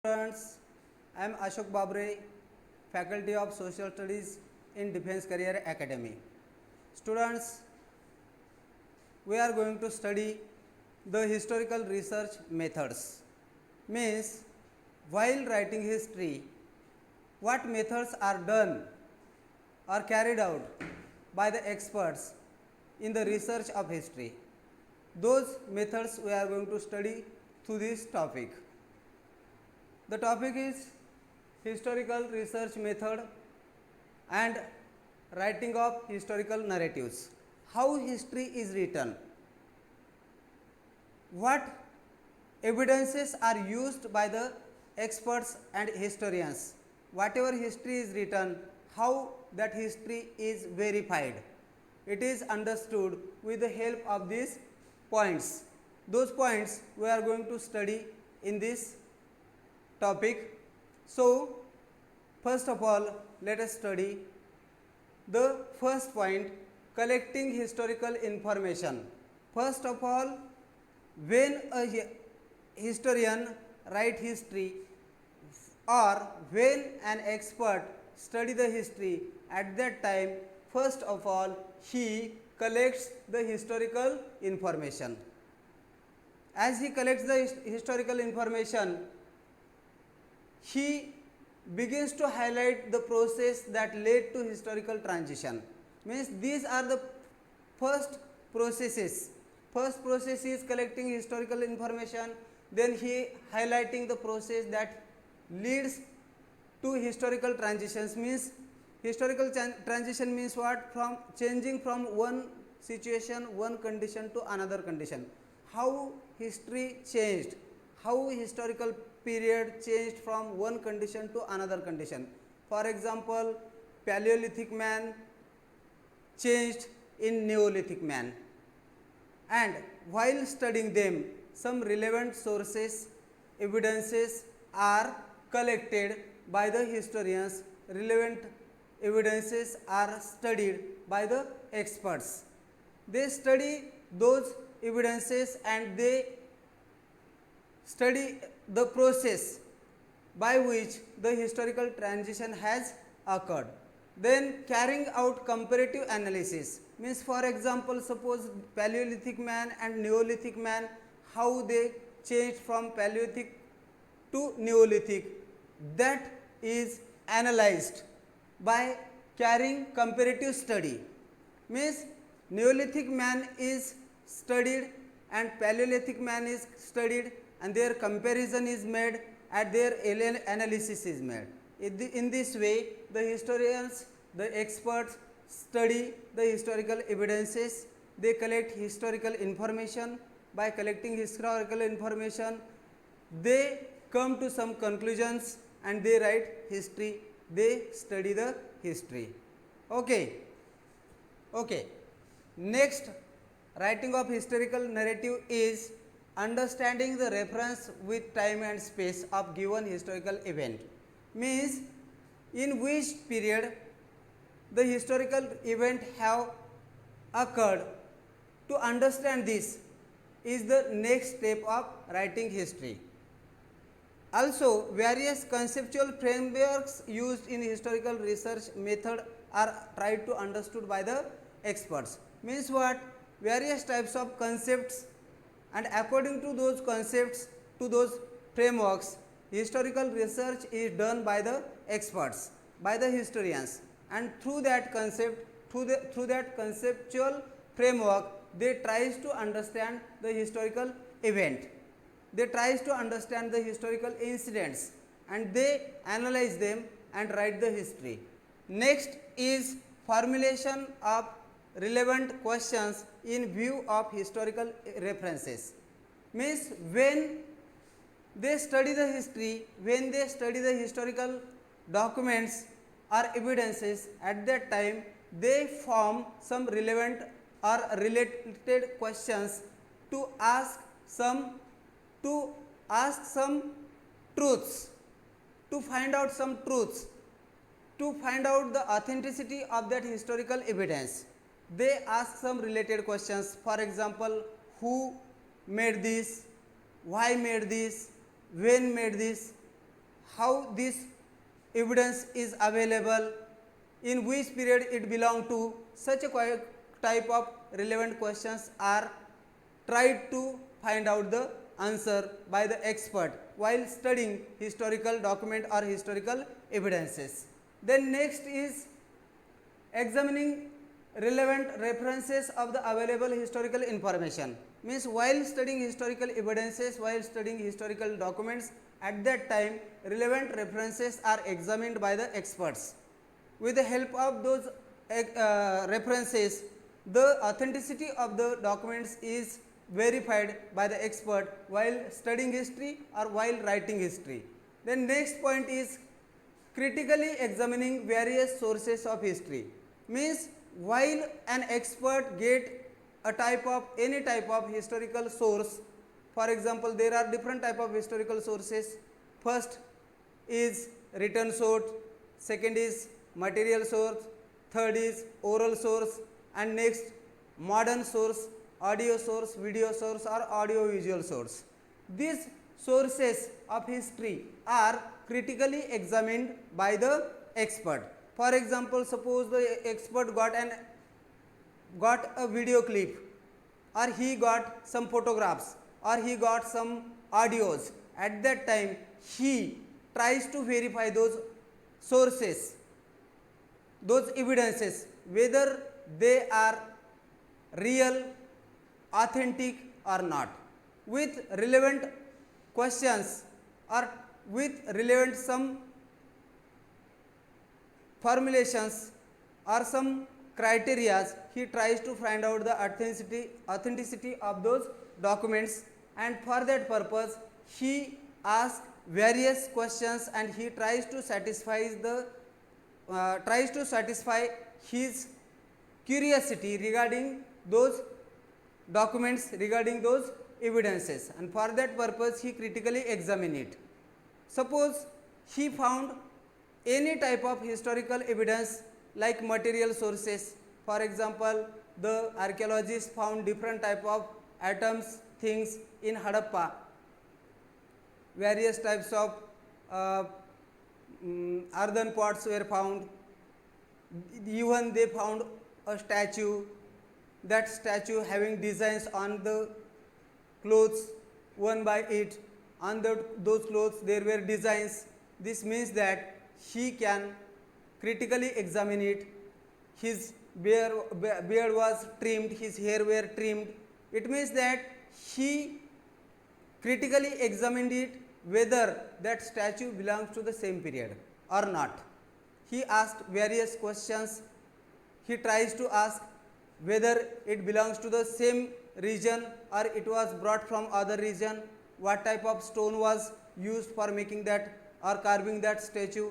Students, I am Ashok Babare, Faculty of Social Studies in Defence Career Academy. Students, we are going to study the historical research methods. Means, while writing history, what methods are done or carried out by the experts in the research of history. Those methods we are going to study through this topic. The topic is historical research method and writing of historical narratives. How history is written? What evidences are used by the experts and historians? Whatever history is written, how that history is verified? It is understood with the help of these points. Those points we are going to study in this topic. So, first of all, let us study the first point, collecting historical information. First of all, when a historian write history or when an expert study the history, at that time, first of all, he collects the historical information. As he collects the historical information, he begins to highlight the process that led to historical transition. Means these are the first processes. First process is collecting historical information, then he highlighting the process that leads to historical transitions. Means historical transition means what? From changing from one situation, one condition to another condition. How history changed, how historical period changed from one condition to another condition. For example, Paleolithic man changed in Neolithic man, and while studying them, some relevant sources, evidences are collected by the historians, relevant evidences are studied by the experts. They study those evidences and they study the process by which the historical transition has occurred. Then carrying out comparative analysis, means for example, suppose Paleolithic man and Neolithic man, how they changed from Paleolithic to Neolithic, that is analyzed by carrying comparative study. Means Neolithic man is studied and Paleolithic man is studied, and their comparison is made and their analysis is made. In this way, the historians, the experts study the historical evidences, they collect historical information. By collecting historical information, they come to some conclusions and they write history, they study the history. Okay. Next, writing of historical narrative is understanding the reference with time and space of given historical event. Means in which period the historical event have occurred. To understand this is the next step of writing history. Also, various conceptual frameworks used in historical research method are tried to understood by the experts. Means what? Various types of concepts, and according to those concepts, to those frameworks, historical research is done by the experts, by the historians, and through that concept, through that conceptual framework, they tries to understand the historical event, they tries to understand the historical incidents, and they analyze them and write the history. Next is formulation of relevant questions in view of historical references. Means when they study the history, when they study the historical documents or evidences, at that time they form some relevant or related questions to ask some truths, to find out some truths, to find out the authenticity of that historical evidence. They ask some related questions. For example, who made this, why made this, when made this, how this evidence is available, in which period it belong to. Such a type of relevant questions are tried to find out the answer by the expert while studying historical document or historical evidences. Then next is examining relevant references of the available historical information. Means while studying historical evidences, while studying historical documents, at that time relevant references are examined by the experts. With the help of those references, the authenticity of the documents is verified by the expert while studying history or while writing history. Then next point is critically examining various sources of history. Means while an expert get a type of any type of historical source, for example there are different type of historical sources. First is written source, second is material source, third is oral source, and next modern source, audio source, video source or audio visual source. These sources of history are critically examined by the expert. For example, suppose the expert got a video clip, or he got some photographs, or he got some audios. At that time he tries to verify those sources, those evidences, whether they are real, authentic or not, with relevant questions or with relevant some formulations or some criterias. He tries to find out the authenticity of those documents, and for that purpose he asks various questions and he tries to satisfy his curiosity regarding those documents, regarding those evidences, and for that purpose he critically examine it. Suppose he found any type of historical evidence like material sources. For example, the archaeologists found different type of atoms things in Harappa. Various types of earthen pots were found. Even they found a statue, that statue having designs on the clothes worn by it. On those clothes there were designs. This means that he can critically examine it. His beard was trimmed, his hair were trimmed. It means that he critically examined it whether that statue belongs to the same period or not. He asked various questions. He tries to ask whether it belongs to the same region or it was brought from other region, what type of stone was used for making that or carving that statue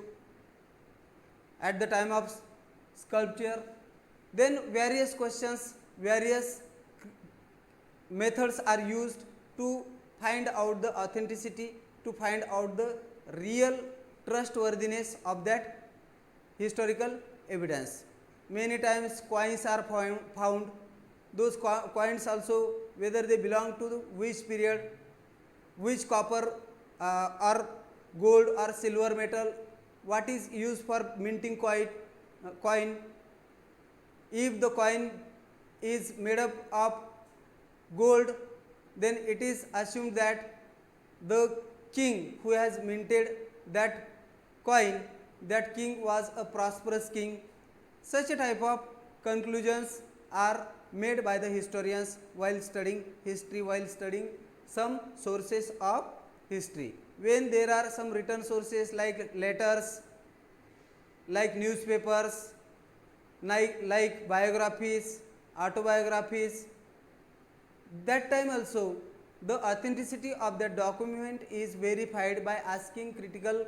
at the time of sculpture. Then various questions, various methods are used to find out the authenticity, to find out the real trustworthiness of that historical evidence. Many times coins are found. Those coins also, whether they belong to which period, which copper or gold or silver metal, what is used for minting coin. If the coin is made up of gold, then it is assumed that the king who has minted that coin, that king was a prosperous king. Such a type of conclusions are made by the historians while studying history, while studying some sources of history. When there are some written sources like letters, like newspapers, like biographies, autobiographies, that time also the authenticity of that document is verified by asking critical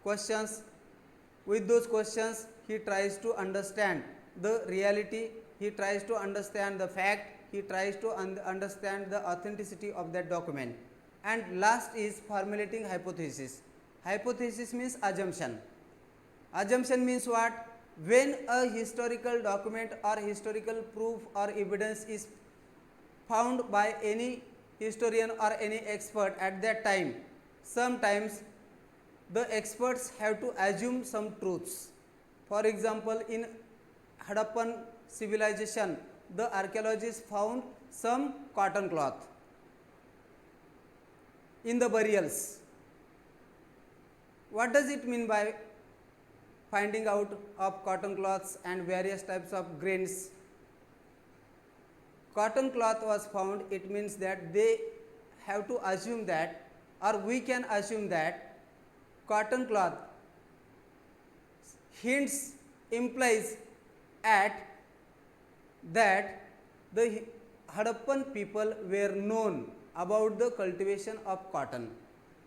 questions. With those questions he tries to understand the reality, he tries to understand the fact, he tries to understand the authenticity of that document. And last is formulating hypothesis. Hypothesis means assumption. Assumption means what? When a historical document or historical proof or evidence is found by any historian or any expert, at that time sometimes the experts have to assume some truths. For example, in Harappan civilization, the archaeologists found some cotton cloth in the burials. What does it mean by finding out of cotton cloths and various types of grains? Cotton cloth was found, it means that they have to assume that, or we can assume that cotton cloth hints, implies at that the Harappan people were known about the cultivation of cotton.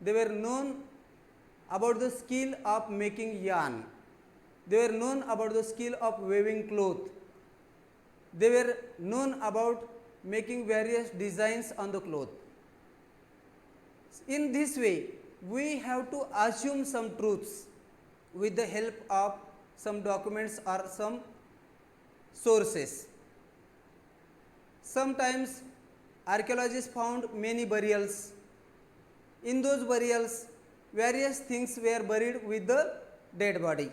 They were known about the skill of making yarn. They were known about the skill of weaving cloth. They were known about making various designs on the cloth. In this way, we have to assume some truths with the help of some documents or some sources. Sometimes archaeologists found many burials. In those burials, various things were buried with the dead body.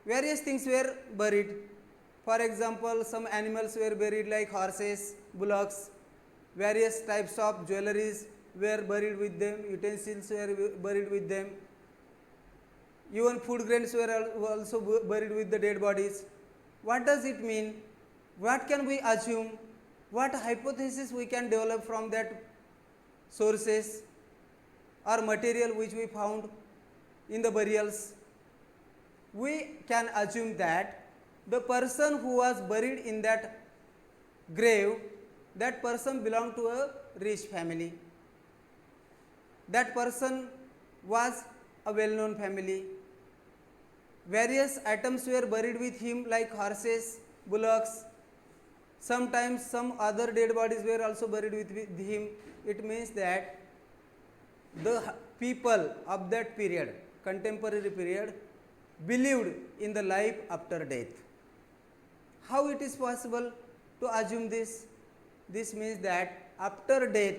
Various things were buried. For example, some animals were buried like horses, bullocks, various types of jewelries were buried with them, utensils were buried with them. Even food grains were also buried with the dead bodies. What does it mean? What can we assume? What hypothesis we can develop from that sources or material which we found in the burials? We can assume that the person who was buried in that grave, that person belonged to a rich family. That person was a well-known family. Various items were buried with him like horses, bullocks. Sometimes some other dead bodies were also buried with him. It means that the people of that period, contemporary period, believed in the life after death. How it is possible to assume this? This means that after death,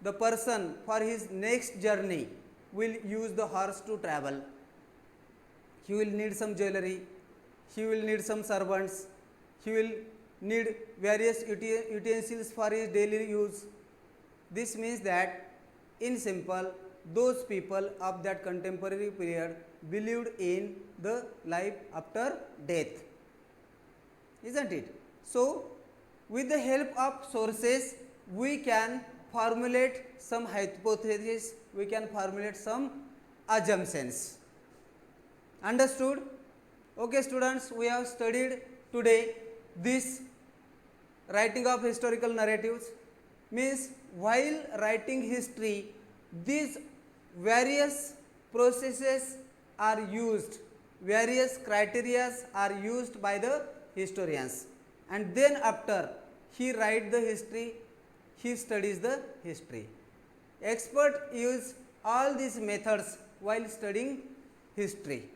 the person for his next journey will use the horse to travel. He will need some jewelry, he will need some servants, he will need various utensils for his daily use. This means that, in simple, those people of that contemporary period believed in the life after death. Isn't it? So, with the help of sources, we can formulate some hypotheses, we can formulate some assumptions. Understood? Okay, students, we have studied today this writing of historical narratives. Means while writing history, these various processes are used, various criteria are used by the historians, and then after he writes the history, he studies the history. Experts use all these methods while studying history.